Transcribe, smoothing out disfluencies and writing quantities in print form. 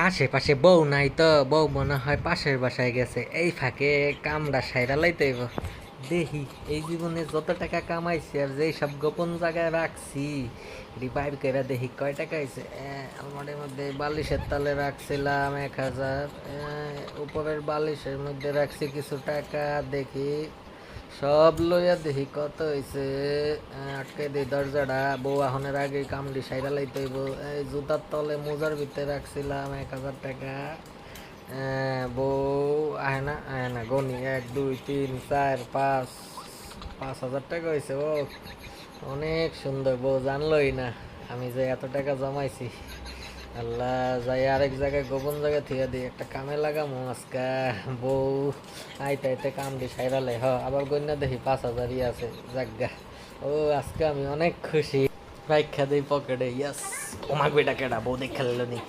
আশেপাশে বউ নাই তো, বউ মনে হয় পাশের বাসায় গেছে। এই ফাঁকে কামড়া সাইরা লাইতে হইব। দেখি এই জীবনে যত টাকা কামাইছি আর যেই সব গোপন জায়গায় রাখছি এটি বাইর করে দেখি কয় টাকা হয়েছে। আলমারির মধ্যে বালিশের তলে রাখছিলাম 1,000, উপরের বালিশের মধ্যে রাখছি কিছু টাকা। দেখি সব লইয়া দেখি কত হয়েছে। আটকে দিই দরজাটা, বউ আহনের আগে কামড়ি সাইরা লাইতে হইব। এই জুতার তলে মোজার ভিতরে রাখছিলাম 1,000 টাকা। বউ আহে না গনি 1, 2, 3, 4, 5, 5,000 টাকা হয়েছে। ও অনেক সুন্দর, বউ জানলই না আমি যে এত টাকা জমাইছি। আল্লাহ, যাই আরেক জায়গায় গোপন জায়গা থেকে দিই, একটা কামে লাগামো আজকা। বউ আইতে আইতে কামড়ি সাইরালে আবার গন্যা দেখি 5,000ই আছে। জাগা, ও আজকে আমি অনেক খুশি। রাইখা দিই পকেটে। ইয়াস, ও মাগবে, এটা কেডা? বউ দেখে খেললো নি।